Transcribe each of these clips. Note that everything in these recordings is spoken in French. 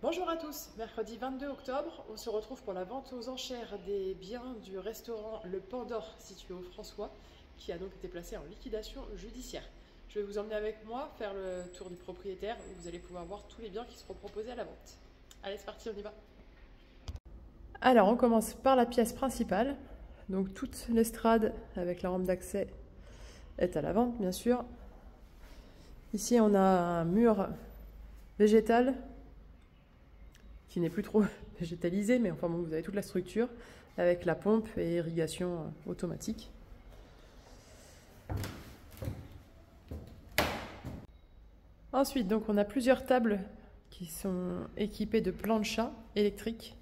Bonjour à tous, mercredi 22 octobre, on se retrouve pour la vente aux enchères des biens du restaurant Le Pandore situé au François, qui a donc été placé en liquidation judiciaire. Je vais vous emmener avec moi faire le tour du propriétaire où vous allez pouvoir voir tous les biens qui seront proposés à la vente. Allez, c'est parti, on y va. Alors, on commence par la pièce principale. Donc toute l'estrade avec la rampe d'accès est à la vente, bien sûr. Ici, on a un mur végétal qui n'est plus trop végétalisé, mais enfin bon, vous avez toute la structure avec la pompe et irrigation automatique. Ensuite, donc on a plusieurs tables qui sont équipées de planchas électriques.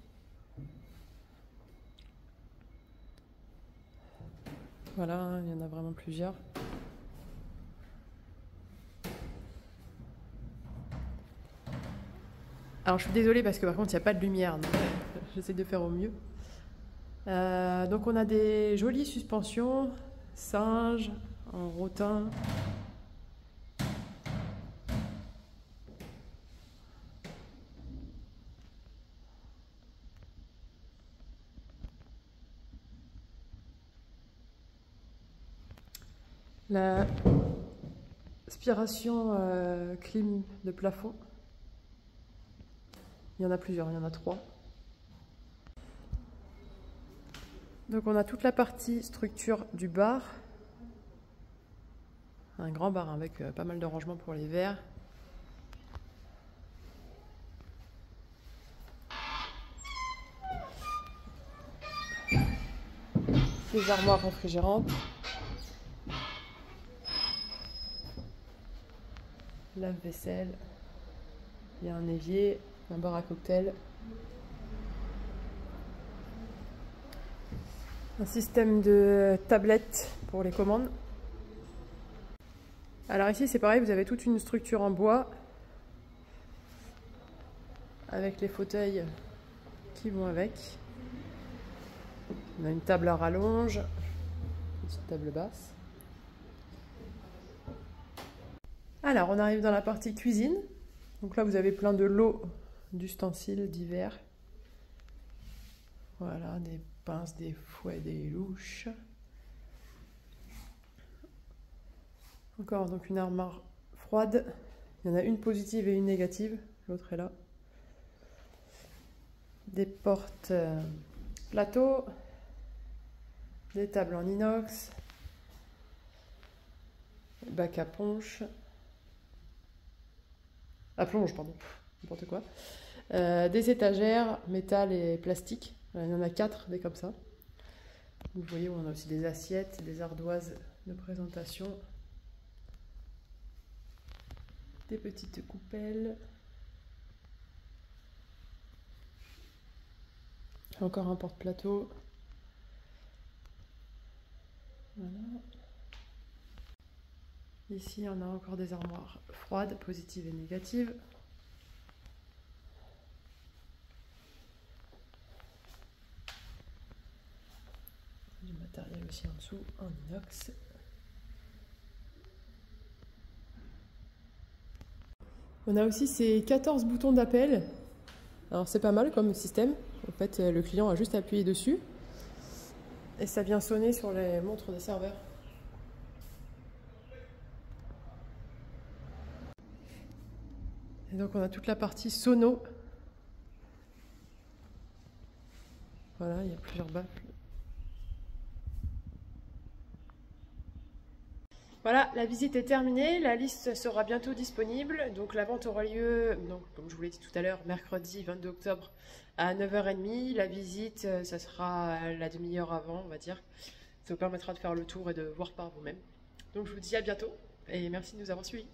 Voilà, il y en a vraiment plusieurs. Alors je suis désolée parce que par contre il n'y a pas de lumière, donc j'essaie de faire au mieux. Donc on a des jolies suspensions, singes, en rotin. La aspiration clim de plafond. Il y en a plusieurs, il y en a 3. Donc on a toute la partie structure du bar. Un grand bar avec pas mal de rangements pour les verres. Les armoires réfrigérantes. Lave-vaisselle. Il y a un évier, un bar à cocktail. Un système de tablettes pour les commandes. Alors ici c'est pareil, vous avez toute une structure en bois avec les fauteuils qui vont avec. On a une table à rallonge, une petite table basse. Alors on arrive dans la partie cuisine. Donc là vous avez plein de lots d'ustensiles divers. Voilà, des pinces, des fouets, des louches. Encore donc une armoire froide. Il y en a une positive et une négative. L'autre est là. Des portes plateaux. Des tables en inox. Bac à punch. À plonge, pardon. N'importe quoi. Des étagères, métal et plastique. Il y en a 4, des comme ça. Vous voyez, on a aussi des assiettes, des ardoises de présentation. Des petites coupelles. Encore un porte-plateau. Voilà. Ici, on a encore des armoires froides, positives et négatives. Du matériel aussi en dessous, en inox. On a aussi ces 14 boutons d'appel. Alors c'est pas mal comme système. En fait, le client a juste appuyé dessus et ça vient sonner sur les montres des serveurs. Et donc on a toute la partie sono. Voilà, il y a plusieurs baffles. Voilà, la visite est terminée, la liste sera bientôt disponible. Donc la vente aura lieu, donc, comme je vous l'ai dit tout à l'heure, mercredi 22 octobre à 9h30. La visite, ça sera la demi-heure avant, on va dire. Ça vous permettra de faire le tour et de voir par vous-même. Donc je vous dis à bientôt et merci de nous avoir suivis.